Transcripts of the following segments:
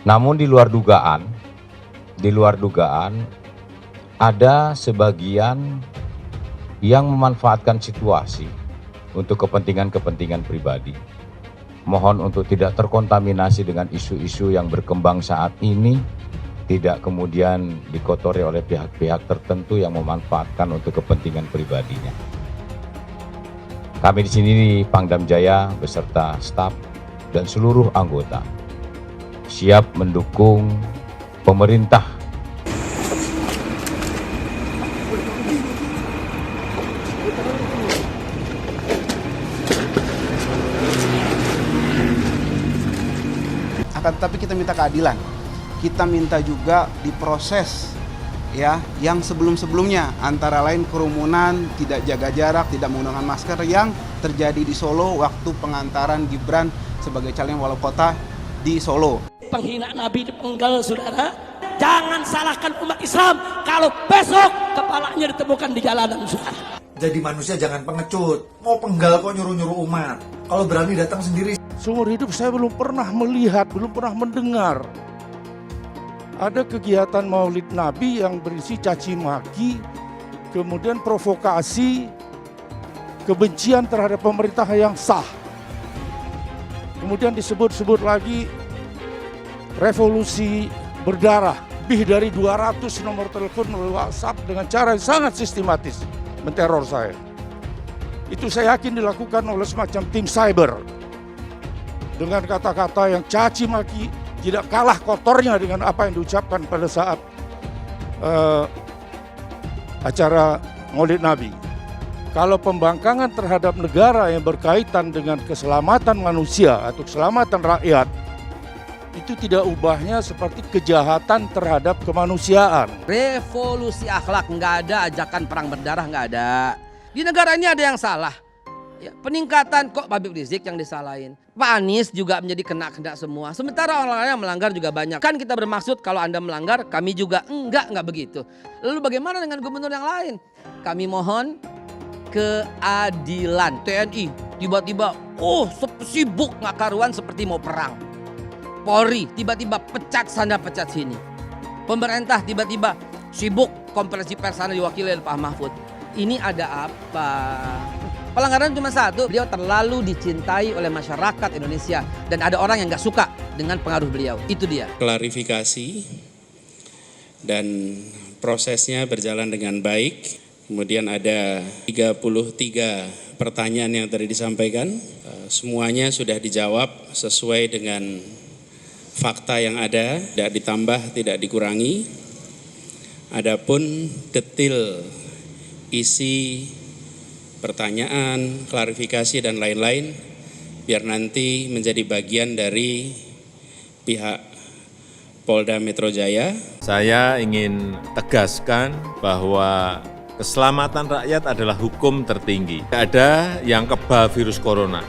Namun di luar dugaan ada sebagian yang memanfaatkan situasi untuk kepentingan-kepentingan pribadi. Mohon untuk tidak terkontaminasi dengan isu-isu yang berkembang saat ini, tidak kemudian dikotori oleh pihak-pihak tertentu yang memanfaatkan untuk kepentingan pribadinya. Kami di sini di Pangdam Jaya beserta staf dan seluruh anggota siap mendukung pemerintah tapi kita minta keadilan. Kita minta juga diproses ya yang sebelum-sebelumnya, antara lain kerumunan, tidak jaga jarak, tidak menggunakan masker yang terjadi di Solo waktu pengantaran Gibran sebagai calon wali kota di Solo. Penghinaan Nabi dipenggal, saudara. Jangan salahkan umat Islam kalau besok kepalanya ditemukan di jalanan, saudara. Jadi manusia jangan pengecut, mau penggal kok nyuruh-nyuruh umat. Kalau berani datang sendiri. Seumur hidup saya belum pernah melihat, belum pernah mendengar ada kegiatan Maulid Nabi yang berisi caci maki, kemudian provokasi, kebencian terhadap pemerintah yang sah. Kemudian disebut-sebut lagi revolusi berdarah, lebih dari 200 nomor telepon melalui WhatsApp dengan cara yang sangat sistematis menteror saya. Itu saya yakin dilakukan oleh semacam tim cyber dengan kata-kata yang caci maki, tidak kalah kotornya dengan apa yang diucapkan pada saat acara Maulid Nabi. Kalau pembangkangan terhadap negara yang berkaitan dengan keselamatan manusia atau keselamatan rakyat, itu tidak ubahnya seperti kejahatan terhadap kemanusiaan. Revolusi akhlak, nggak ada ajakan perang berdarah, nggak ada. Di negara ini ada yang salah. Ya, peningkatan kok Habib Rizik yang disalahin. Pak Anies juga menjadi kena semua. Sementara orang lain yang melanggar juga banyak. Kan kita bermaksud kalau Anda melanggar, kami juga enggak begitu. Lalu bagaimana dengan gubernur yang lain? Kami mohon keadilan. TNI tiba-tiba sibuk nggak karuan seperti mau perang. Polri tiba-tiba pecat sana pecat sini. Pemerintah tiba-tiba sibuk konferensi pers sana diwakili oleh Pak Mahfud. Ini ada apa? Pelanggaran cuma satu, beliau terlalu dicintai oleh masyarakat Indonesia dan ada orang yang nggak suka dengan pengaruh beliau. Itu dia. Klarifikasi dan prosesnya berjalan dengan baik. Kemudian ada 33 pertanyaan yang tadi disampaikan. Semuanya sudah dijawab sesuai dengan fakta yang ada, tidak ditambah, tidak dikurangi. Adapun detail isi pertanyaan, klarifikasi dan lain-lain biar nanti menjadi bagian dari pihak Polda Metro Jaya. Saya ingin tegaskan bahwa keselamatan rakyat adalah hukum tertinggi. Tidak ada yang kebal virus corona.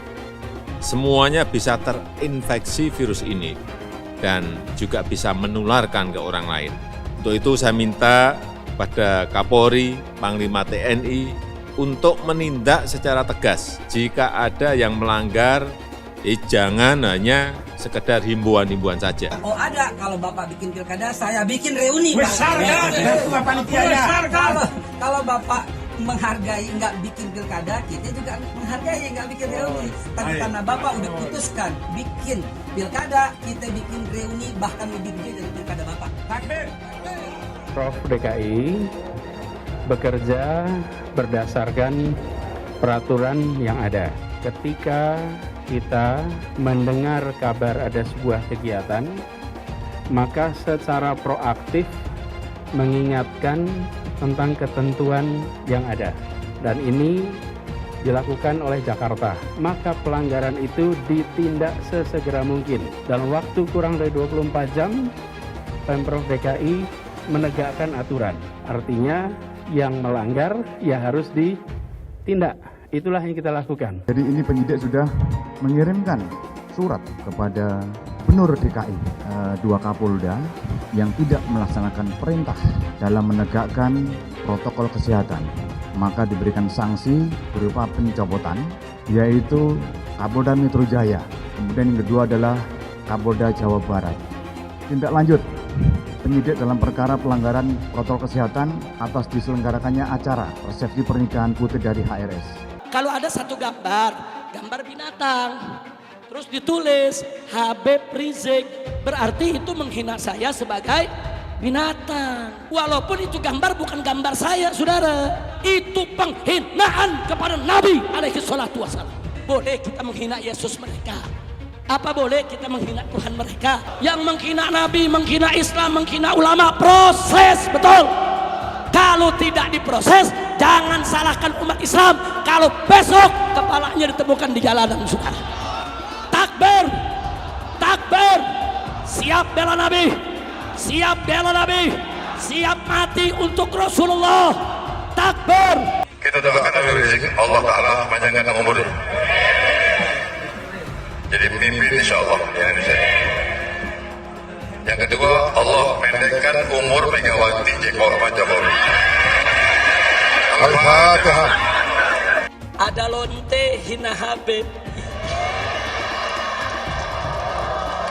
Semuanya bisa terinfeksi virus ini dan juga bisa menularkan ke orang lain. Untuk itu saya minta pada Kapolri, Panglima TNI untuk menindak secara tegas. Jika ada yang melanggar, jangan hanya sekedar himbauan-himbauan saja. Oh ada, kalau Bapak bikin pilkada, saya bikin reuni. Kalau Bapak menghargai nggak bikin pilkada, kita juga menghargai nggak bikin reuni. Tapi karena Bapak udah putuskan bikin pilkada, kita bikin reuni bahkan lebih gede dari pilkada Bapak. Prof DKI bekerja berdasarkan peraturan yang ada. Ketika kita mendengar kabar ada sebuah kegiatan, maka secara proaktif mengingatkan tentang ketentuan yang ada. Dan ini dilakukan oleh Jakarta. Maka pelanggaran itu ditindak sesegera mungkin. Dalam waktu kurang dari 24 jam, Pemprov DKI menegakkan aturan. Artinya yang melanggar ya harus ditindak. Itulah yang kita lakukan. Jadi ini penyidik sudah mengirimkan surat kepada Gubernur DKI, 2 Kapolda yang tidak melaksanakan perintah dalam menegakkan protokol kesehatan. Maka diberikan sanksi berupa pencopotan, yaitu Kapolda Metro Jaya. Kemudian yang kedua adalah Kapolda Jawa Barat. Tindak lanjut penyidik dalam perkara pelanggaran protokol kesehatan atas diselenggarakannya acara resepsi pernikahan putri dari HRS. Kalau ada satu gambar binatang, terus ditulis Habib Rizik, berarti itu menghina saya sebagai binatang. Walaupun itu gambar bukan gambar saya, saudara. Itu penghinaan kepada Nabi alaihi salatu wassalam. Boleh kita menghina Yesus mereka? Apa boleh kita menghina Tuhan mereka? Yang menghina Nabi, menghina Islam, menghina ulama, proses, betul. Kalau tidak diproses, jangan salahkan umat Islam kalau besok kepalanya ditemukan di jalanan, saudara. Takbir, takbir, siap bela Nabi, siap bela Nabi, siap mati untuk Rasulullah. Takbir. Kita doakan rezeki Allah Ta'ala panjangkan umur. Jadi pemimpin insya Allah di Indonesia. Yang kedua, Allah pendekkan umur Megawati Pak Jokowi. Al-Fatihah. Ada lonte hina Habib.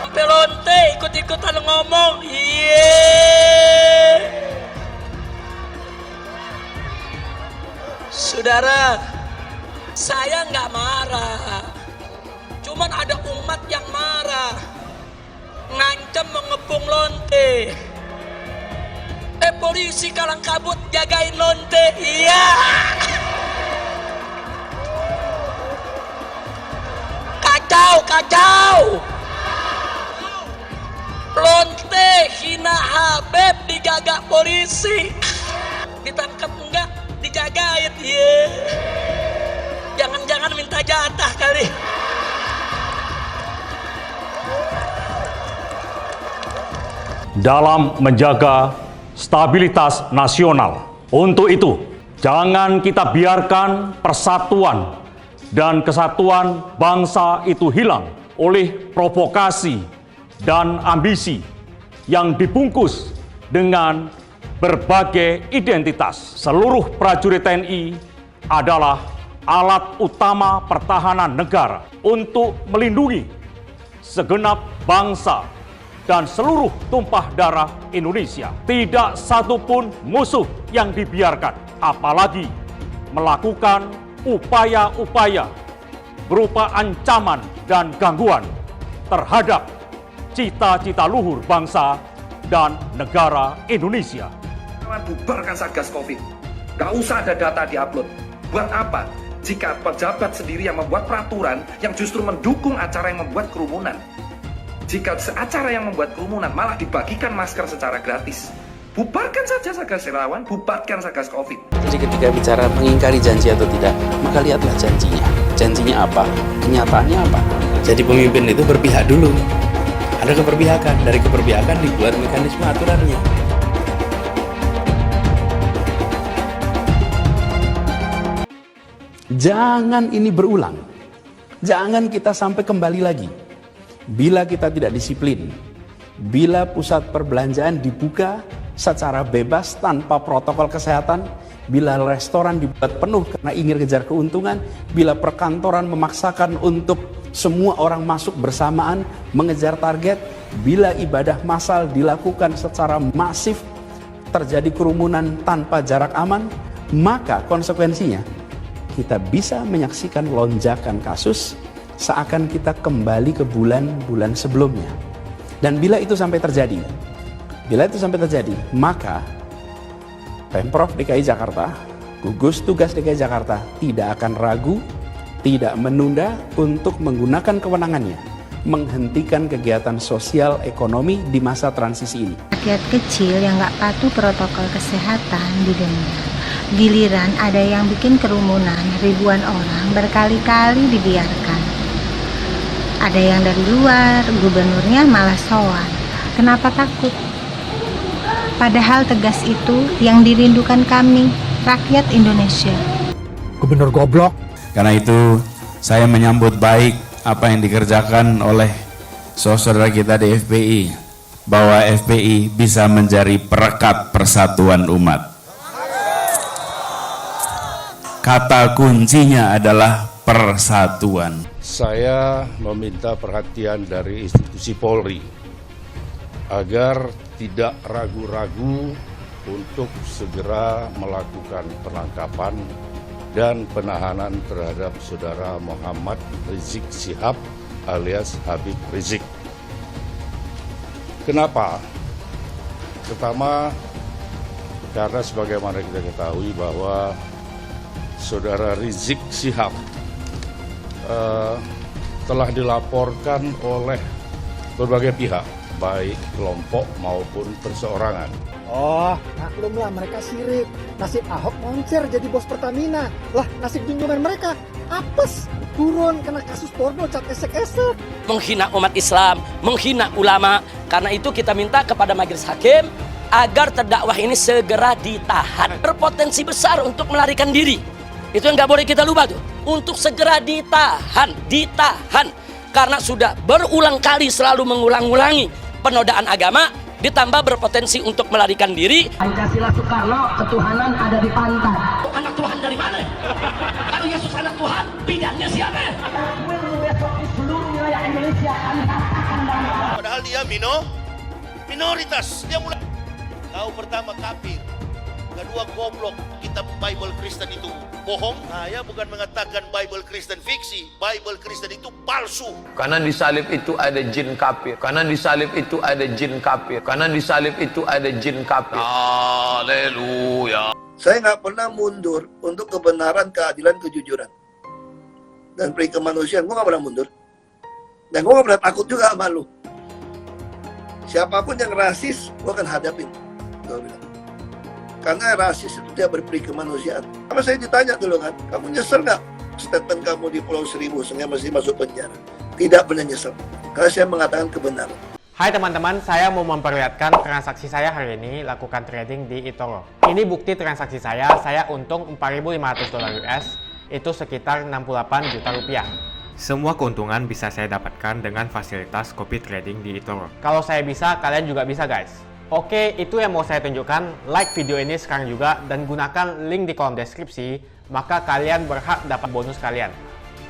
Sampai lonte ikut-ikutan ngomong. Saudara, saya nggak marah. Cuman ada umat yang marah. Ngancam mengepung lonte. Polisi kalang kabut jagain lonte. Iya. Kacau, kacau. Lonte hina Habib dijaga polisi. Ditangkap enggak? Dijagain. Iya. Jangan-jangan minta jatah kali. Dalam menjaga stabilitas nasional. Untuk itu, jangan kita biarkan persatuan dan kesatuan bangsa itu hilang oleh provokasi dan ambisi yang dibungkus dengan berbagai identitas. Seluruh prajurit TNI adalah alat utama pertahanan negara untuk melindungi segenap bangsa dan seluruh tumpah darah Indonesia. Tidak satupun musuh yang dibiarkan, apalagi melakukan upaya-upaya berupa ancaman dan gangguan terhadap cita-cita luhur bangsa dan negara Indonesia. Bubarkan Satgas Covid. Gak usah ada data diupload. Buat apa? Jika pejabat sendiri yang membuat peraturan yang justru mendukung acara yang membuat kerumunan. Jika acara yang membuat kerumunan malah dibagikan masker secara gratis. Bubarkan saja Satgas Relawan, bubarkan Satgas Covid. Jadi ketika bicara mengingkari janji atau tidak, maka lihatlah janjinya. Janjinya apa? Kenyataannya apa? Jadi pemimpin itu berpihak dulu. Ada keberpihakan, dari keberpihakan dibuat mekanisme aturannya. Jangan ini berulang. Jangan kita sampai kembali lagi. Bila kita tidak disiplin, bila pusat perbelanjaan dibuka secara bebas tanpa protokol kesehatan, bila restoran dibuat penuh karena ingin kejar keuntungan, bila perkantoran memaksakan untuk semua orang masuk bersamaan mengejar target, bila ibadah massal dilakukan secara masif, terjadi kerumunan tanpa jarak aman, maka konsekuensinya kita bisa menyaksikan lonjakan kasus seakan kita kembali ke bulan-bulan sebelumnya. Dan bila itu sampai terjadi, maka Pemprov DKI Jakarta, gugus tugas DKI Jakarta tidak akan ragu, tidak menunda untuk menggunakan kewenangannya, menghentikan kegiatan sosial ekonomi di masa transisi ini. Rakyat kecil yang nggak patuh protokol kesehatan didenda. Giliran ada yang bikin kerumunan ribuan orang berkali-kali dibiarkan. Ada yang dari luar, gubernurnya malah sowan. Kenapa takut? Padahal tegas itu yang dirindukan kami, rakyat Indonesia. Gubernur goblok. Karena itu saya menyambut baik apa yang dikerjakan oleh saudara kita di FPI, bahwa FPI bisa menjadi perekat persatuan umat. Kata kuncinya adalah persatuan. Saya meminta perhatian dari institusi Polri agar tidak ragu-ragu untuk segera melakukan penangkapan dan penahanan terhadap Saudara Muhammad Rizik Syihab alias Habib Rizik. Kenapa? Pertama, karena sebagaimana kita ketahui bahwa Saudara Rizik Syihab telah dilaporkan oleh berbagai pihak, baik kelompok maupun perseorangan. Oh, maklumlah mereka sirik. Nasib Ahok moncer jadi bos Pertamina. Lah, nasib junjungan mereka apes, turun kena kasus porno cat esek-esek. Menghina umat Islam, menghina ulama. Karena itu kita minta kepada majelis hakim agar terdakwah ini segera ditahan. Berpotensi besar untuk melarikan diri. Itu yang nggak boleh kita lupa tuh. Untuk segera ditahan. Karena sudah berulang kali selalu mengulang-ulangi penodaan agama, ditambah berpotensi untuk melarikan diri. Pancasila Soekarno, ketuhanan ada di pantai. Anak Tuhan dari mana? Kalau Yesus anak Tuhan, bidannya siapa? Besok di seluruh wilayah Indonesia kami katakan bahwa padahal dia minoritas. Dia mulai tahu pertama kafir, kedua goblok. Kitab Bible Kristen itu bohong. Saya bukan mengatakan Bible Kristen fiksi, Bible Kristen itu palsu. Karena di salib itu ada jin kafir. Karena di salib itu ada jin kafir. Karena di salib itu ada jin kafir. Haleluya. Saya nggak pernah mundur untuk kebenaran, keadilan, kejujuran dan peri kemanusiaan. Gue nggak pernah mundur. Dan gue nggak pernah takut juga sama lu. Siapapun yang rasis, gue akan hadapin. Gue bilang. Karena rasis itu dia berperi kemanusiaan. Apa saya ditanya dulu kan, kamu nyesel nggak statement kamu di Pulau Seribu sehingga mesti masuk penjara? Tidak benar nyesel, karena saya mengatakan kebenaran. Hai teman-teman, saya mau memperlihatkan transaksi saya hari ini lakukan trading di eToro. Ini bukti transaksi saya untung $4.500 US, itu sekitar 68 juta rupiah. Semua keuntungan bisa saya dapatkan dengan fasilitas copy trading di eToro. Kalau saya bisa, kalian juga bisa guys. Oke, itu yang mau saya tunjukkan. Like video ini sekarang juga dan gunakan link di kolom deskripsi, maka kalian berhak dapat bonus kalian.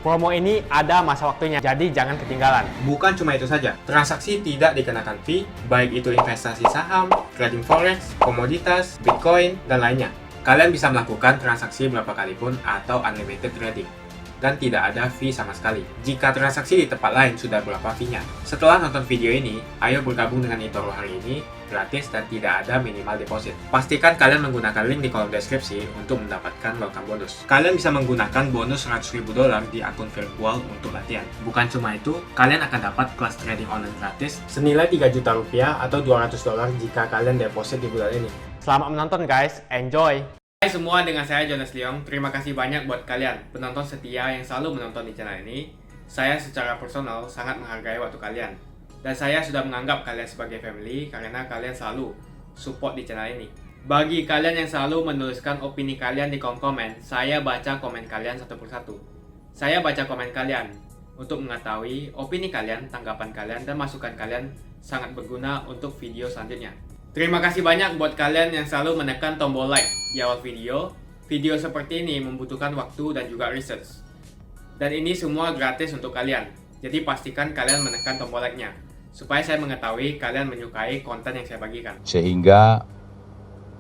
Promo ini ada masa waktunya, jadi jangan ketinggalan. Bukan cuma itu saja, transaksi tidak dikenakan fee, baik itu investasi saham, trading forex, komoditas, bitcoin, dan lainnya. Kalian bisa melakukan transaksi berapa kali pun atau unlimited trading. Dan tidak ada fee sama sekali. Jika transaksi di tempat lain sudah berapa fee-nya. Setelah nonton video ini, ayo bergabung dengan eToro hari ini, gratis dan tidak ada minimal deposit. Pastikan kalian menggunakan link di kolom deskripsi untuk mendapatkan welcome bonus. Kalian bisa menggunakan bonus $100.000 di akun virtual untuk latihan. Bukan cuma itu, kalian akan dapat kelas trading online gratis senilai 3 juta rupiah atau $200 jika kalian deposit di bulan ini. Selamat menonton guys, enjoy! Hai semua, dengan saya Jonas Leong. Terima kasih banyak buat kalian penonton setia yang selalu menonton di channel ini. Saya secara personal sangat menghargai waktu kalian. Dan saya sudah menganggap kalian sebagai family karena kalian selalu support di channel ini. Bagi kalian yang selalu menuliskan opini kalian di kolom komen, saya baca komen kalian satu persatu. Saya baca komen kalian untuk mengetahui opini kalian, tanggapan kalian, dan masukan kalian sangat berguna untuk video selanjutnya. Terima kasih banyak buat kalian yang selalu menekan tombol like di awal video. Video seperti ini membutuhkan waktu dan juga research. Dan ini semua gratis untuk kalian. Jadi pastikan kalian menekan tombol like-nya, supaya saya mengetahui kalian menyukai konten yang saya bagikan. Sehingga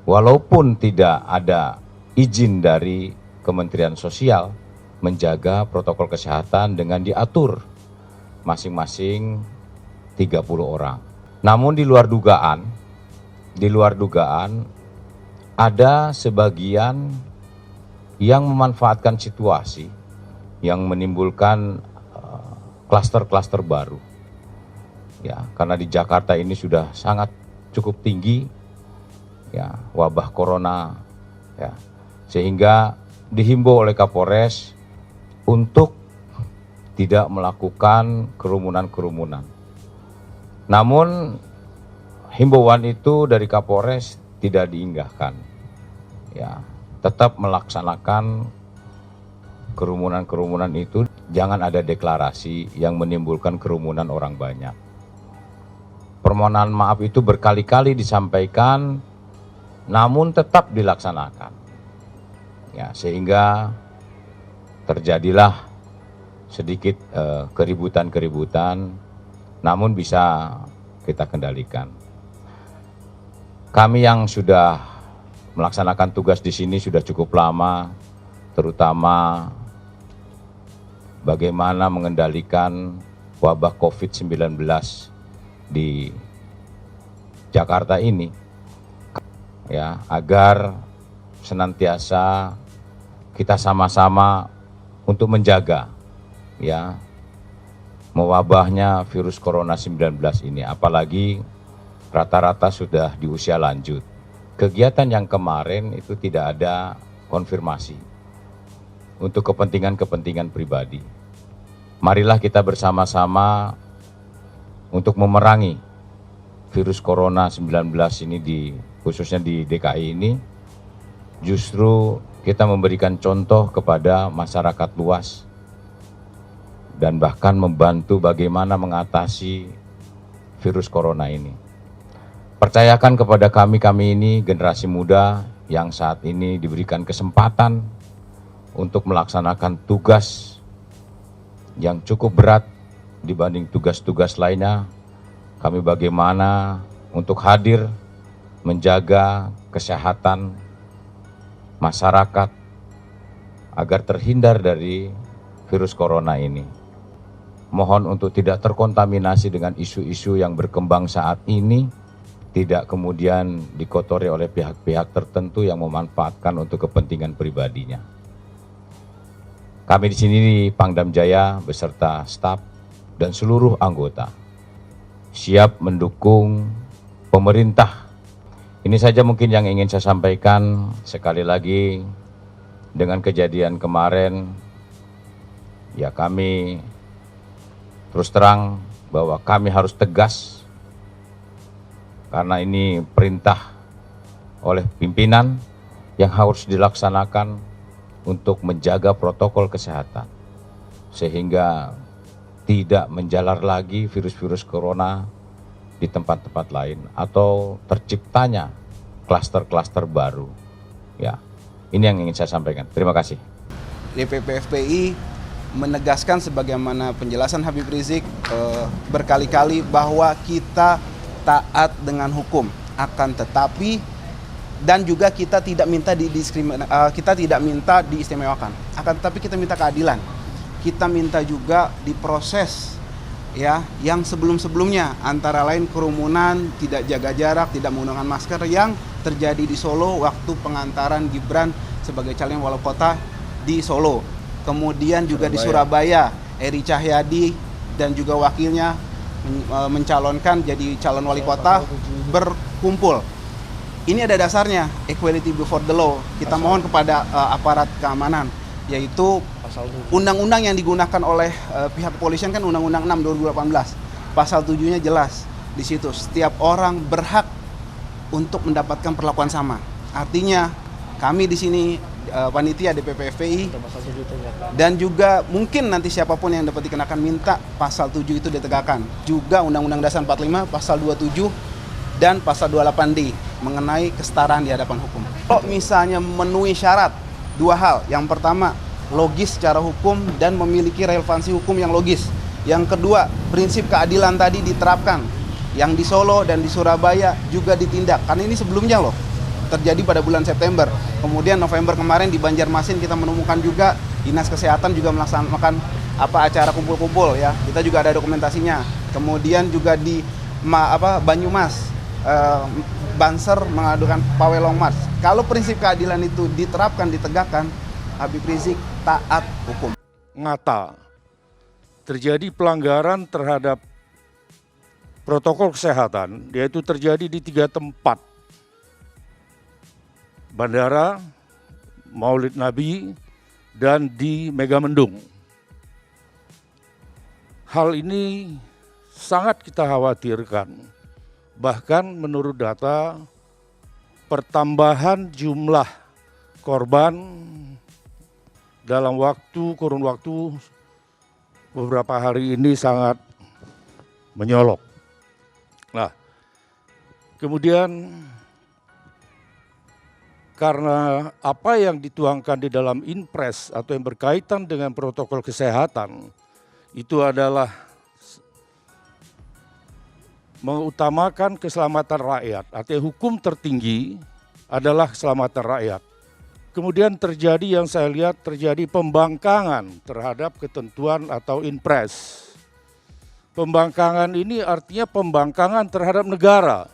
walaupun tidak ada izin dari Kementerian Sosial menjaga protokol kesehatan dengan diatur masing-masing 30 orang. Namun di luar dugaan ada sebagian yang memanfaatkan situasi yang menimbulkan klaster-klaster baru. Ya, karena di Jakarta ini sudah sangat cukup tinggi ya wabah corona ya. Sehingga dihimbau oleh Kapolres untuk tidak melakukan kerumunan-kerumunan. Namun himbauan itu dari Kapolres tidak diindahkan. Ya, tetap melaksanakan kerumunan-kerumunan itu, jangan ada deklarasi yang menimbulkan kerumunan orang banyak. Permohonan maaf itu berkali-kali disampaikan, namun tetap dilaksanakan. Ya, sehingga terjadilah sedikit keributan-keributan, namun bisa kita kendalikan. Kami yang sudah melaksanakan tugas di sini sudah cukup lama, terutama bagaimana mengendalikan wabah COVID-19 di Jakarta ini, ya, agar senantiasa kita sama-sama untuk menjaga, ya, mewabahnya virus corona 19 ini, apalagi rata-rata sudah di usia lanjut. Kegiatan yang kemarin itu tidak ada konfirmasi untuk kepentingan-kepentingan pribadi. Marilah kita bersama-sama untuk memerangi virus corona 19 ini khususnya di DKI ini. Justru kita memberikan contoh kepada masyarakat luas dan bahkan membantu bagaimana mengatasi virus corona ini. Percayakan kepada kami ini, generasi muda yang saat ini diberikan kesempatan untuk melaksanakan tugas yang cukup berat dibanding tugas-tugas lainnya. Kami bagaimana untuk hadir menjaga kesehatan masyarakat agar terhindar dari virus corona ini. Mohon untuk tidak terkontaminasi dengan isu-isu yang berkembang saat ini, tidak kemudian dikotori oleh pihak-pihak tertentu yang memanfaatkan untuk kepentingan pribadinya. Kami di sini di Pangdam Jaya beserta staf dan seluruh anggota siap mendukung pemerintah. Ini saja mungkin yang ingin saya sampaikan. Sekali lagi, dengan kejadian kemarin, ya kami terus terang bahwa kami harus tegas karena ini perintah oleh pimpinan yang harus dilaksanakan untuk menjaga protokol kesehatan sehingga tidak menjalar lagi virus-virus corona di tempat-tempat lain atau terciptanya klaster-klaster baru. Ya, ini yang ingin saya sampaikan. Terima kasih. DPP FPI menegaskan sebagaimana penjelasan Habib Rizik berkali-kali bahwa kita taat dengan hukum, akan tetapi dan juga kita tidak minta diistimewakan, akan tetapi kita minta keadilan. Kita minta juga diproses ya yang sebelum-sebelumnya, antara lain kerumunan, tidak jaga jarak, tidak menggunakan masker yang terjadi di Solo waktu pengantaran Gibran sebagai calon wali kota di Solo. Kemudian juga di Surabaya, Eri Cahyadi dan juga wakilnya mencalonkan jadi calon wali kota berkumpul. Ini ada dasarnya, equality before the law. Kita mohon kepada aparat keamanan, yaitu undang-undang yang digunakan oleh pihak kepolisian kan Undang-Undang 6 2018. Pasal 7-nya jelas di situ, setiap orang berhak untuk mendapatkan perlakuan sama. Artinya kami di sini panitia DPP FPI dan juga mungkin nanti siapapun yang dapat dikenakan minta pasal 7 itu ditegakkan. Juga Undang-Undang Dasar 45 pasal 27 dan pasal 28D mengenai kesetaraan di hadapan hukum. Kalau misalnya memenuhi syarat dua hal, yang pertama logis secara hukum dan memiliki relevansi hukum yang logis. Yang kedua, prinsip keadilan tadi diterapkan. Yang di Solo dan di Surabaya juga ditindak. Karena ini sebelumnya loh, terjadi pada bulan September. Kemudian November kemarin di Banjarmasin kita menemukan juga Dinas Kesehatan juga melaksanakan acara kumpul-kumpul ya. Kita juga ada dokumentasinya. Kemudian juga di Banyumas, Banser mengadukan Pawai Long March. Kalau prinsip keadilan itu diterapkan, ditegakkan, Habib Rizik taat hukum. Ngata terjadi pelanggaran terhadap protokol kesehatan, yaitu terjadi di 3 tempat. Bandara, Maulid Nabi, dan di Megamendung. Hal ini sangat kita khawatirkan. Bahkan menurut data, pertambahan jumlah korban dalam kurun waktu beberapa hari ini sangat menyolok. Nah, kemudian karena apa yang dituangkan di dalam Inpres atau yang berkaitan dengan protokol kesehatan itu adalah mengutamakan keselamatan rakyat. Artinya hukum tertinggi adalah keselamatan rakyat. Kemudian terjadi yang saya lihat terjadi pembangkangan terhadap ketentuan atau inpres. Pembangkangan ini artinya pembangkangan terhadap negara.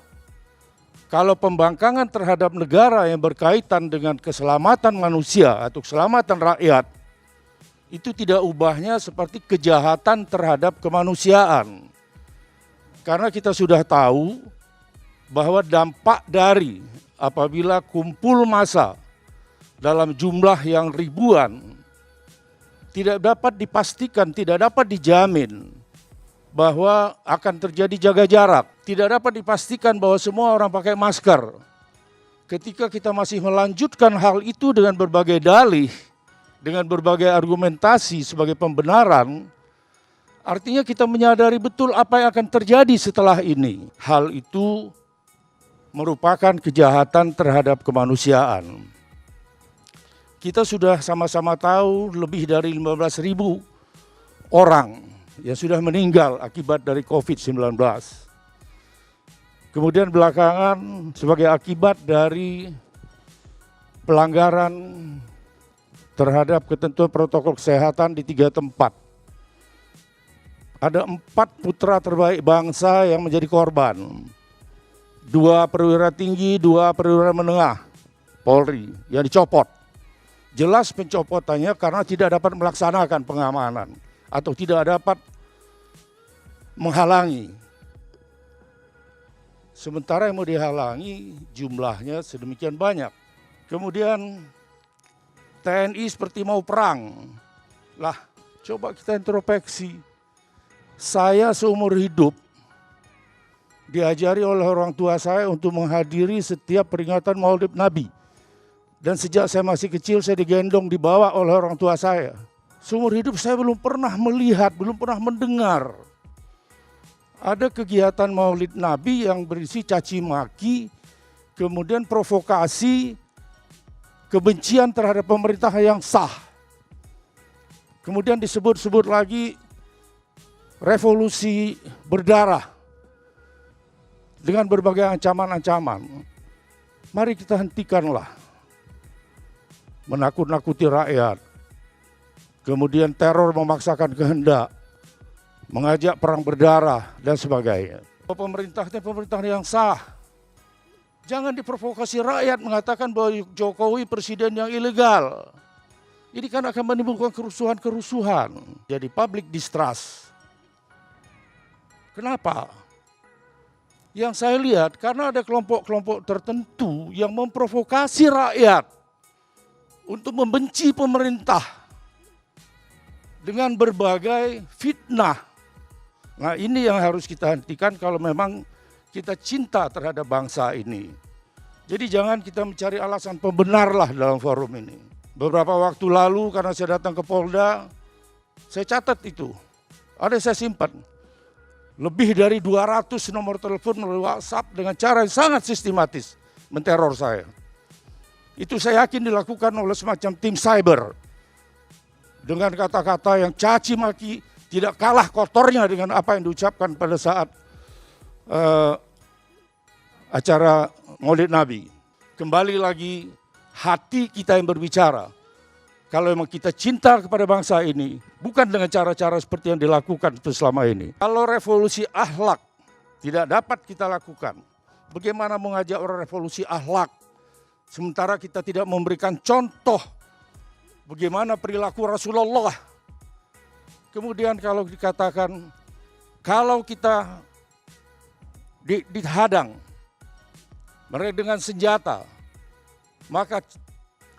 Kalau pembangkangan terhadap negara yang berkaitan dengan keselamatan manusia atau keselamatan rakyat, itu tidak ubahnya seperti kejahatan terhadap kemanusiaan. Karena kita sudah tahu bahwa dampak dari apabila kumpul massa dalam jumlah yang ribuan tidak dapat dipastikan, tidak dapat dijamin bahwa akan terjadi jaga jarak. Tidak dapat dipastikan bahwa semua orang pakai masker. Ketika kita masih melanjutkan hal itu dengan berbagai dalih, dengan berbagai argumentasi sebagai pembenaran, artinya kita menyadari betul apa yang akan terjadi setelah ini. Hal itu merupakan kejahatan terhadap kemanusiaan. Kita sudah sama-sama tahu lebih dari 15.000 orang yang sudah meninggal akibat dari COVID-19. Kemudian belakangan sebagai akibat dari pelanggaran terhadap ketentuan protokol kesehatan di 3 tempat. Ada 4 putra terbaik bangsa yang menjadi korban. 2 perwira tinggi, 2 perwira menengah Polri yang dicopot. Jelas pencopotannya karena tidak dapat melaksanakan pengamanan atau tidak dapat menghalangi. Sementara yang mau dihalangi jumlahnya sedemikian banyak. Kemudian TNI seperti mau perang. Lah, coba kita introspeksi. Saya seumur hidup diajari oleh orang tua saya untuk menghadiri setiap peringatan Maulid Nabi. Dan sejak saya masih kecil saya digendong, dibawa oleh orang tua saya. Seumur hidup saya belum pernah melihat, belum pernah mendengar ada kegiatan Maulid Nabi yang berisi caci maki, kemudian provokasi, kebencian terhadap pemerintah yang sah. Kemudian disebut-sebut lagi revolusi berdarah dengan berbagai ancaman-ancaman. Mari kita hentikanlah menakut-nakuti rakyat, kemudian teror memaksakan kehendak, mengajak perang berdarah dan sebagainya. Pemerintahnya pemerintah yang sah. Jangan diprovokasi rakyat mengatakan bahwa Jokowi presiden yang ilegal. Ini kan akan menimbulkan kerusuhan-kerusuhan. Jadi public distrust. Kenapa? Yang saya lihat karena ada kelompok-kelompok tertentu yang memprovokasi rakyat untuk membenci pemerintah dengan berbagai fitnah. Nah, ini yang harus kita hentikan kalau memang kita cinta terhadap bangsa ini. Jadi jangan kita mencari alasan pembenar lah dalam forum ini. Beberapa waktu lalu karena saya datang ke Polda, saya catat itu. Ada saya simpan. Lebih dari 200 nomor telepon melalui WhatsApp dengan cara yang sangat sistematis menteror saya. Itu saya yakin dilakukan oleh semacam tim cyber. Dengan kata-kata yang caci maki, tidak kalah kotornya dengan apa yang diucapkan pada saat acara Maulid Nabi. Kembali lagi hati kita yang berbicara. Kalau memang kita cinta kepada bangsa ini, bukan dengan cara-cara seperti yang dilakukan selama ini. Kalau revolusi akhlak tidak dapat kita lakukan, bagaimana mengajak orang revolusi akhlak, sementara kita tidak memberikan contoh bagaimana perilaku Rasulullah. Kemudian kalau dikatakan, kalau kita dihadang mereka dengan senjata, maka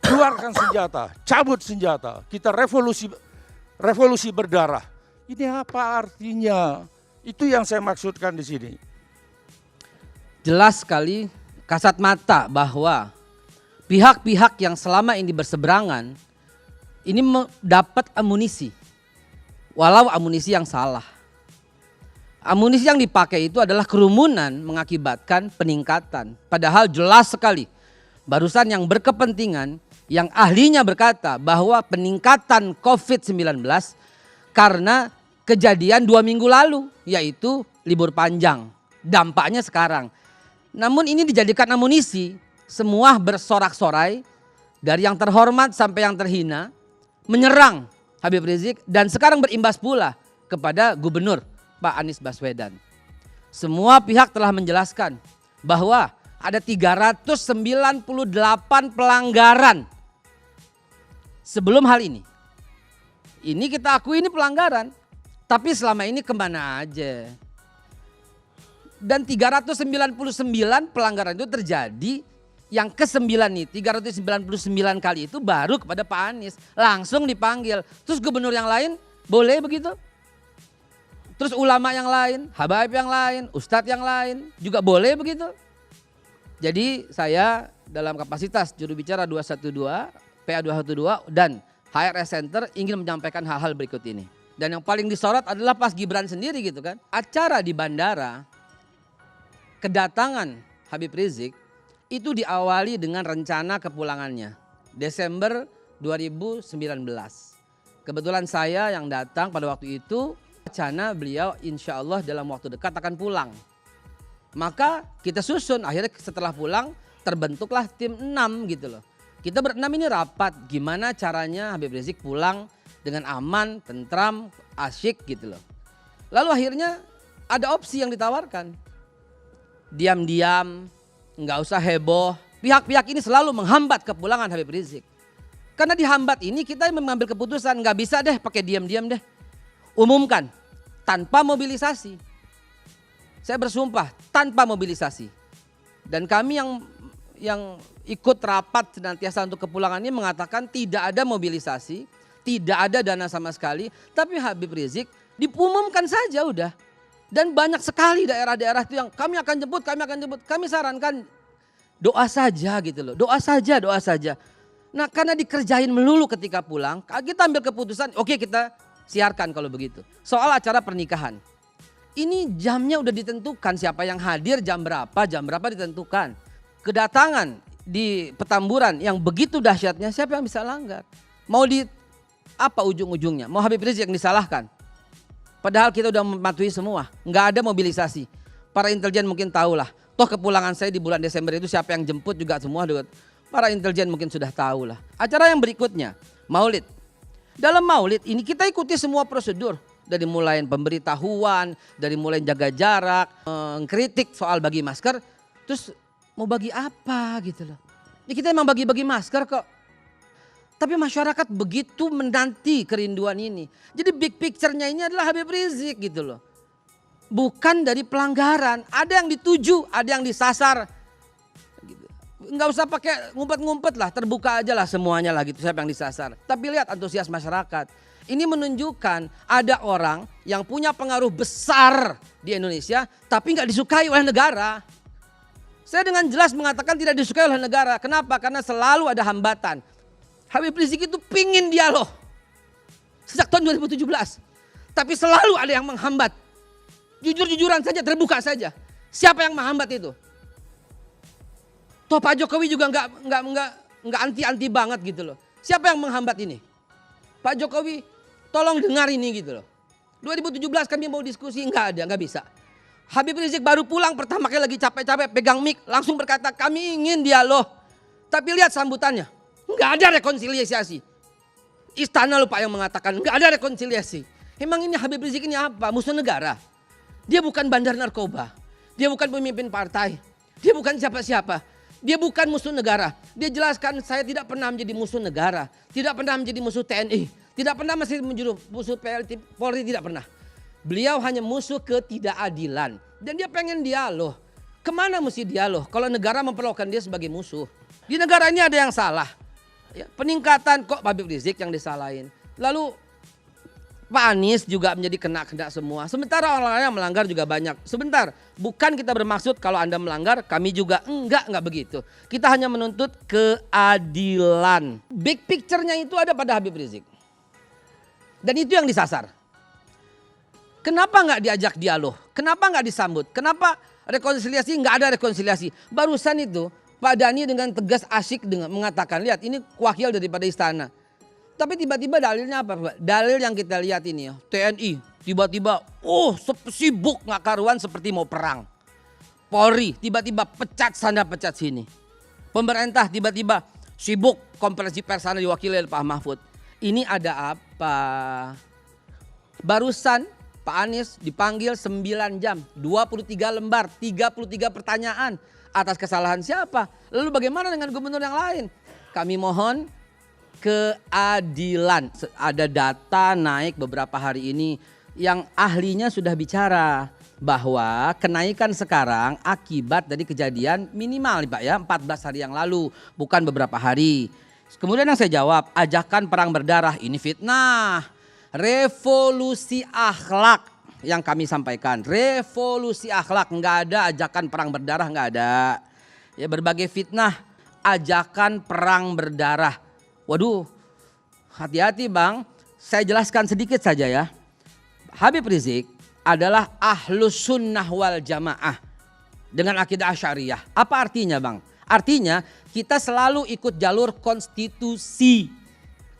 keluarkan senjata, cabut senjata, kita revolusi berdarah. Ini apa artinya? Itu yang saya maksudkan di sini. Jelas sekali, kasat mata bahwa pihak-pihak yang selama ini berseberangan ini mendapat amunisi. Walau amunisi yang salah. Amunisi yang dipakai itu adalah kerumunan mengakibatkan peningkatan. Padahal jelas sekali barusan yang berkepentingan, yang ahlinya berkata bahwa peningkatan COVID-19 karena kejadian 2 minggu lalu, yaitu libur panjang. dampaknya sekarang. Namun ini dijadikan amunisi, semua bersorak-sorai dari yang terhormat sampai yang terhina menyerang Habib Rizik dan sekarang berimbas pula kepada Gubernur Pak Anies Baswedan. Semua pihak telah menjelaskan bahwa ada 398 pelanggaran sebelum hal ini. Ini kita akui ini pelanggaran, tapi selama ini kemana aja? Dan 399 pelanggaran itu terjadi, yang ke-9 nih, 399 kali itu baru kepada Pak Anies. Langsung dipanggil. Terus gubernur yang lain boleh begitu? Terus ulama yang lain, habaib yang lain, ustadz yang lain juga boleh begitu? Jadi saya dalam kapasitas juru bicara 212, PA 212 dan HRS Center ingin menyampaikan hal-hal berikut ini. Dan yang paling disorot adalah pas Gibran sendiri gitu kan. Acara di bandara, kedatangan Habib Rizik itu diawali dengan rencana kepulangannya. Desember 2019. Kebetulan saya yang datang pada waktu itu, rencana beliau insya Allah dalam waktu dekat akan pulang. Maka kita susun, akhirnya setelah pulang terbentuklah tim 6 gitu loh. Kita berenam ini rapat gimana caranya Habib Rizik pulang dengan aman, tentram, asyik gitu loh. Lalu akhirnya ada opsi yang ditawarkan. Diam-diam, nggak usah heboh. Pihak-pihak ini selalu menghambat kepulangan Habib Rizik. Karena dihambat ini kita mengambil keputusan nggak bisa deh pakai diam-diam deh. Umumkan tanpa mobilisasi. Saya bersumpah tanpa mobilisasi. Dan kami yang ikut rapat senantiasa untuk kepulangan ini mengatakan tidak ada mobilisasi, tidak ada dana sama sekali, tapi Habib Rizik diumumkan saja udah. Dan banyak sekali daerah-daerah itu yang kami akan jemput. Kami sarankan doa saja gitu loh, doa saja. Nah karena dikerjain melulu ketika pulang, kita ambil keputusan oke, kita siarkan kalau begitu. Soal acara pernikahan. Ini jamnya udah ditentukan, siapa yang hadir jam berapa ditentukan. Kedatangan di Petamburan yang begitu dahsyatnya, siapa yang bisa langgar? Mau di apa ujung-ujungnya? Mau Habib Rizik yang disalahkan? Padahal kita udah mematuhi semua, nggak ada mobilisasi. Para intelijen mungkin tahulah. Toh kepulangan saya di bulan Desember itu siapa yang jemput juga semua. Para intelijen mungkin sudah tahu lah. Acara yang berikutnya, Maulid. Dalam Maulid ini kita ikuti semua prosedur. Dari mulai pemberitahuan, dari mulai jaga jarak, mengkritik soal bagi masker. Terus mau bagi apa gitu loh. Ya kita emang bagi-bagi masker kok. Tapi masyarakat begitu menanti kerinduan ini. Jadi big picture-nya ini adalah Habib Rizik gitu loh. Bukan dari pelanggaran. Ada yang dituju, ada yang disasar. Nggak usah pakai ngumpet-ngumpet lah, terbuka aja lah semuanya lah gitu siapa yang disasar. Tapi lihat antusias masyarakat. Ini menunjukkan ada orang yang punya pengaruh besar di Indonesia tapi nggak disukai oleh negara. Saya dengan jelas mengatakan tidak disukai oleh negara. Kenapa? Karena selalu ada hambatan. Habib Rizik itu pingin dialog sejak tahun 2017. Tapi selalu ada yang menghambat. Jujur-jujuran saja, terbuka saja. Siapa yang menghambat itu? Toh Pak Jokowi juga nggak anti-anti banget gitu loh. Siapa yang menghambat ini? Pak Jokowi, tolong dengar ini gitu loh. 2017 kami mau diskusi, nggak bisa. Habib Rizik baru pulang pertama kali lagi capek-capek pegang mic, langsung berkata kami ingin dialog. Tapi lihat sambutannya, nggak ada rekonsiliasi. Istana lupa yang mengatakan nggak ada rekonsiliasi. Emang ini Habib Rizik ini apa? Musuh negara. Dia bukan bandar narkoba. Dia bukan pemimpin partai. Dia bukan siapa-siapa. Dia bukan musuh negara. Dia jelaskan saya tidak pernah menjadi musuh negara. Tidak pernah menjadi musuh TNI. Tidak pernah menjadi musuh Polri, tidak pernah. Beliau hanya musuh ketidakadilan. Dan dia pengen dialog. Kemana mesti dialog kalau negara memperlakukan dia sebagai musuh? Di negara ini ada yang salah. Ya, peningkatan kok Habib Rizik yang disalahin. Lalu Pak Anies juga menjadi kena semua. Sementara orang-orang yang melanggar juga banyak. Sebentar, bukan kita bermaksud kalau Anda melanggar, kami juga enggak begitu. Kita hanya menuntut keadilan. Big picture-nya itu ada pada Habib Rizik. Dan itu yang disasar. Kenapa enggak diajak dialog? Kenapa enggak disambut? Kenapa rekonsiliasi? Enggak ada rekonsiliasi. Barusan itu Pak Dhani dengan tegas asyik dengan mengatakan, lihat ini wakil daripada istana. Tapi tiba-tiba dalilnya apa Pak? Dalil yang kita lihat ini ya, TNI tiba-tiba sibuk nggak karuan seperti mau perang. Polri tiba-tiba pecat sana pecat sini. Pemerintah tiba-tiba sibuk, konferensi pers sana diwakili oleh Pak Mahfud. Ini ada apa? Barusan Pak Anies dipanggil 9 jam, 23 lembar, 33 pertanyaan. Atas kesalahan siapa? Lalu bagaimana dengan gubernur yang lain? Kami mohon keadilan. Ada data naik beberapa hari ini yang ahlinya sudah bicara bahwa kenaikan sekarang akibat dari kejadian minimal Pak ya 14 hari yang lalu, bukan beberapa hari. Kemudian yang saya jawab, ajakan perang berdarah ini fitnah. Revolusi akhlak yang kami sampaikan, revolusi akhlak, nggak ada ajakan perang berdarah, nggak ada. Ya berbagai fitnah, ajakan perang berdarah. Waduh, hati-hati Bang, saya jelaskan sedikit saja ya. Habib Rizik adalah ahlus sunnah wal jamaah dengan akidah Asy'ariyah. Apa artinya Bang? Artinya kita selalu ikut jalur konstitusi.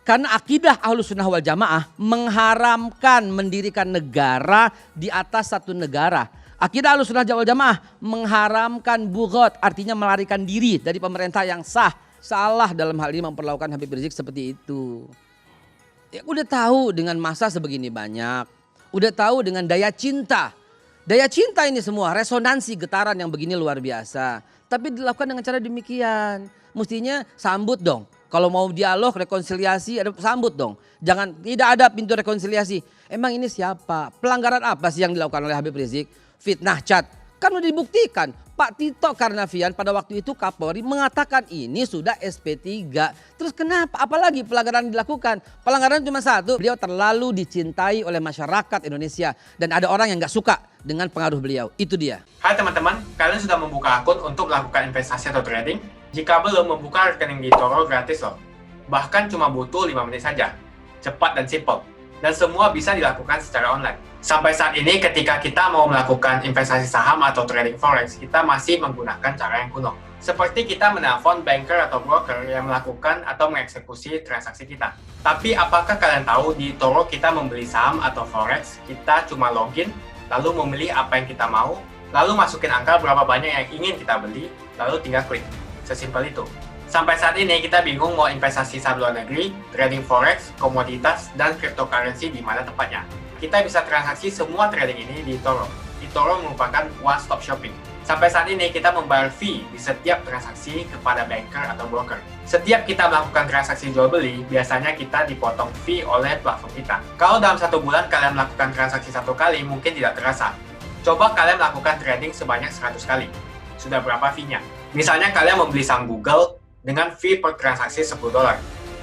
Karena akidah Ahlus Sunnah wal Jamaah mengharamkan mendirikan negara di atas satu negara. Akidah Ahlus Sunnah wal Jamaah mengharamkan bughat, artinya melarikan diri dari pemerintah yang sah. Salah dalam hal ini memperlakukan Habib Rizik seperti itu. Ya, udah tahu dengan masa sebegini banyak. Udah tahu dengan daya cinta. Daya cinta ini semua, resonansi getaran yang begini luar biasa. Tapi dilakukan dengan cara demikian. Mestinya sambut dong. Kalau mau dialog, rekonsiliasi, ada sambut dong. Jangan, tidak ada pintu rekonsiliasi. Emang ini siapa? Pelanggaran apa sih yang dilakukan oleh Habib Rizik? Fitnah cat. Kan udah dibuktikan. Pak Tito Karnavian pada waktu itu Kapolri mengatakan ini sudah SP3. Terus kenapa? Apalagi pelanggaran dilakukan? Pelanggaran cuma satu. Beliau terlalu dicintai oleh masyarakat Indonesia. Dan ada orang yang gak suka dengan pengaruh beliau. Itu dia. Hai teman-teman, kalian sudah membuka akun untuk melakukan investasi atau trading? Jika belum, membuka rekening di eToro gratis loh. Bahkan cuma butuh 5 menit saja. Cepat dan simple. Dan semua bisa dilakukan secara online. Sampai saat ini ketika kita mau melakukan investasi saham atau trading forex, kita masih menggunakan cara yang kuno. Seperti kita menelpon banker atau broker yang melakukan atau mengeksekusi transaksi kita. Tapi apakah kalian tahu di eToro kita membeli saham atau forex, kita cuma login, lalu memilih apa yang kita mau, lalu masukin angka berapa banyak yang ingin kita beli, lalu tinggal klik. Sesimpel itu. Sampai saat ini kita bingung mau investasi saham luar negeri, trading forex, komoditas, dan cryptocurrency di mana tepatnya. Kita bisa transaksi semua trading ini di eToro. eToro merupakan one-stop shopping. Sampai saat ini kita membayar fee di setiap transaksi kepada banker atau broker. Setiap kita melakukan transaksi jual beli, biasanya kita dipotong fee oleh platform kita. Kalau dalam 1 bulan kalian melakukan transaksi 1 kali, mungkin tidak terasa. Coba kalian melakukan trading sebanyak 100 kali. Sudah berapa fee-nya? Misalnya kalian membeli saham Google dengan fee per transaksi $10.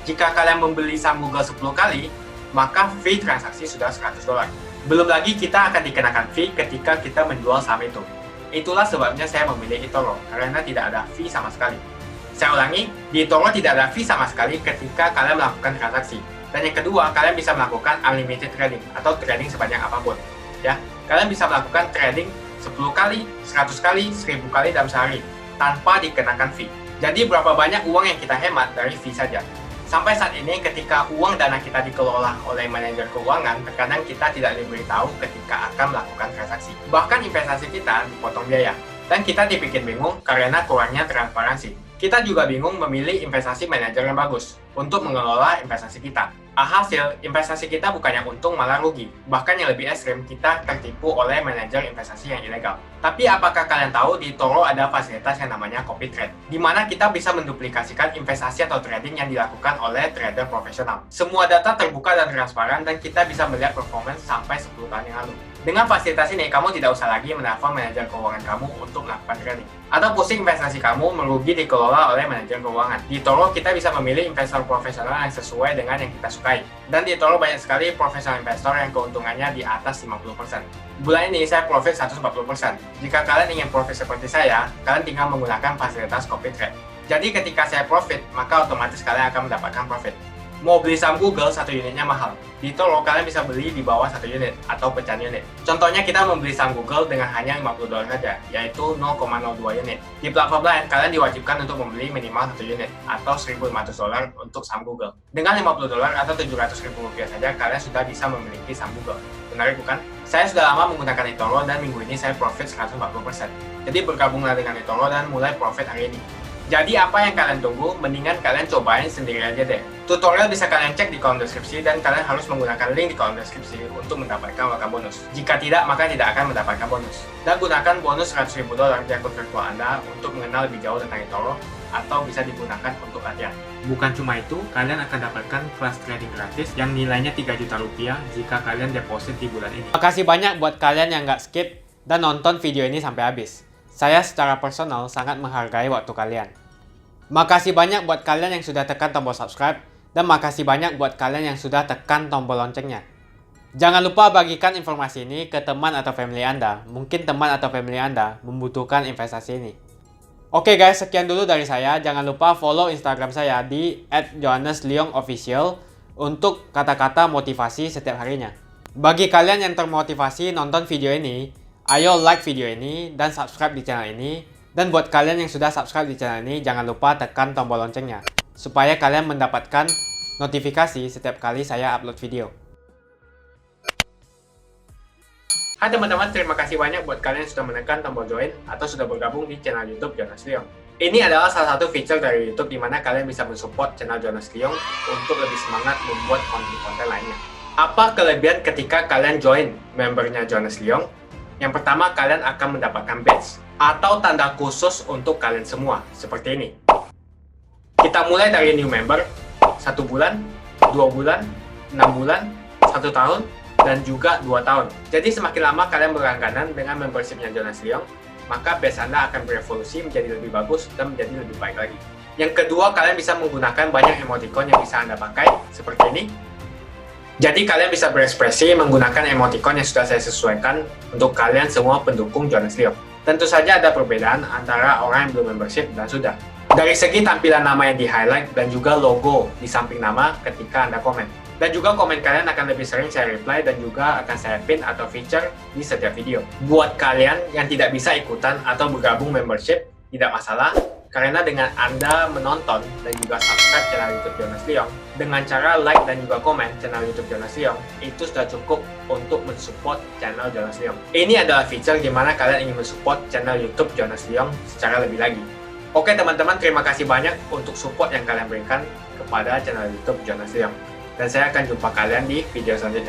Jika kalian membeli saham Google 10 kali, maka fee transaksi sudah $100. Belum lagi kita akan dikenakan fee ketika kita menjual saham itu. Itulah sebabnya saya memilih eToro, karena tidak ada fee sama sekali. Saya ulangi, di eToro tidak ada fee sama sekali ketika kalian melakukan transaksi. Dan yang kedua, kalian bisa melakukan unlimited trading atau trading sebanyak apapun. Ya, kalian bisa melakukan trading 10 kali, 100 kali, 1000 kali dalam sehari tanpa dikenakan fee. Jadi berapa banyak uang yang kita hemat dari fee saja. Sampai saat ini ketika uang dana kita dikelola oleh manajer keuangan, terkadang kita tidak diberitahu ketika akan melakukan transaksi. Bahkan investasi kita dipotong biaya. Dan kita dibikin bingung karena kurangnya transparansi. Kita juga bingung memilih investasi manajer yang bagus untuk mengelola investasi kita. Alhasil, investasi kita bukannya untung malah rugi. Bahkan yang lebih ekstrim, kita tertipu oleh manajer investasi yang ilegal. Tapi apakah kalian tahu di eToro ada fasilitas yang namanya copy trade, di mana kita bisa menduplikasikan investasi atau trading yang dilakukan oleh trader profesional. Semua data terbuka dan transparan dan kita bisa melihat performance sampai 10 tahun yang lalu. Dengan fasilitas ini, kamu tidak usah lagi menelpon manajer keuangan kamu untuk melakukan trading. Atau pusing investasi kamu merugi dikelola oleh manajer keuangan. Di eToro kita bisa memilih investor profesional yang sesuai dengan yang kita sukai. Dan di eToro banyak sekali profesional investor yang keuntungannya di atas 50%. Bulan ini saya profit 140%. Jika kalian ingin profit seperti saya, kalian tinggal menggunakan fasilitas copy trade. Jadi ketika saya profit, maka otomatis kalian akan mendapatkan profit. Mau beli saham Google, 1 unitnya mahal. Di eToro kalian bisa beli di bawah 1 unit atau pecahan unit. Contohnya kita membeli saham Google dengan hanya $50 saja, yaitu 0,02 unit. Di platform lain, kalian diwajibkan untuk membeli minimal 1 unit atau $1.500 untuk saham Google. Dengan $50 atau $700.000 saja, kalian sudah bisa memiliki saham Google. Menarik bukan? Saya sudah lama menggunakan eToro dan minggu ini saya profit 140%. Jadi bergabunglah dengan eToro dan mulai profit hari ini. Jadi apa yang kalian tunggu? Mendingan kalian cobain sendiri aja deh. Tutorial bisa kalian cek di kolom deskripsi dan kalian harus menggunakan link di kolom deskripsi untuk mendapatkan welcome bonus. Jika tidak, maka tidak akan mendapatkan bonus. Dan gunakan bonus $100.000 di akun virtual Anda untuk mengenal lebih jauh tentang eToro atau bisa digunakan untuk latihan. Bukan cuma itu, kalian akan dapatkan kelas trading gratis yang nilainya 3 juta rupiah jika kalian deposit di bulan ini. Makasih banyak buat kalian yang nggak skip dan nonton video ini sampai habis. Saya secara personal sangat menghargai waktu kalian. Makasih banyak buat kalian yang sudah tekan tombol subscribe dan makasih banyak buat kalian yang sudah tekan tombol loncengnya. Jangan lupa bagikan informasi ini ke teman atau family Anda. Mungkin teman atau family Anda membutuhkan investasi ini. Oke guys, sekian dulu dari saya. Jangan lupa follow Instagram saya di @johannesleongofficial untuk kata-kata motivasi setiap harinya. Bagi kalian yang termotivasi nonton video ini, ayo like video ini dan subscribe di channel ini. Dan buat kalian yang sudah subscribe di channel ini, jangan lupa tekan tombol loncengnya supaya kalian mendapatkan notifikasi setiap kali saya upload video. Hai teman-teman, terima kasih banyak buat kalian yang sudah menekan tombol join atau sudah bergabung di channel YouTube Jonas Leong. Ini adalah salah satu fitur dari YouTube di mana kalian bisa mensupport channel Jonas Leong untuk lebih semangat membuat konten-konten lainnya. Apa kelebihan ketika kalian join membernya Jonas Leong? Yang pertama, kalian akan mendapatkan badge atau tanda khusus untuk kalian semua, seperti ini. Kita mulai dari new member, 1 bulan, 2 bulan, 6 bulan, 1 tahun, dan juga 2 tahun. Jadi semakin lama kalian berlangganan dengan membershipnya Jonas Leong, maka badge Anda akan berevolusi menjadi lebih bagus dan menjadi lebih baik lagi. Yang kedua, kalian bisa menggunakan banyak emoticon yang bisa Anda pakai, seperti ini. Jadi kalian bisa berekspresi menggunakan emoticon yang sudah saya sesuaikan untuk kalian semua pendukung Jonas Leong. Tentu saja ada perbedaan antara orang yang belum membership dan sudah. Dari segi tampilan nama yang di-highlight dan juga logo di samping nama ketika Anda komen. Dan juga komen kalian akan lebih sering saya reply dan juga akan saya pin atau feature di setiap video. Buat kalian yang tidak bisa ikutan atau bergabung membership, tidak masalah. Karena dengan Anda menonton dan juga subscribe channel YouTube Jonas Leong, dengan cara like dan juga komen channel YouTube Jonas Leong, itu sudah cukup untuk mensupport channel Jonas Leong. Ini adalah feature di mana kalian ingin mensupport channel YouTube Jonas Leong secara lebih lagi. Oke teman-teman, terima kasih banyak untuk support yang kalian berikan kepada channel YouTube Jonas Leong. Dan saya akan jumpa kalian di video selanjutnya.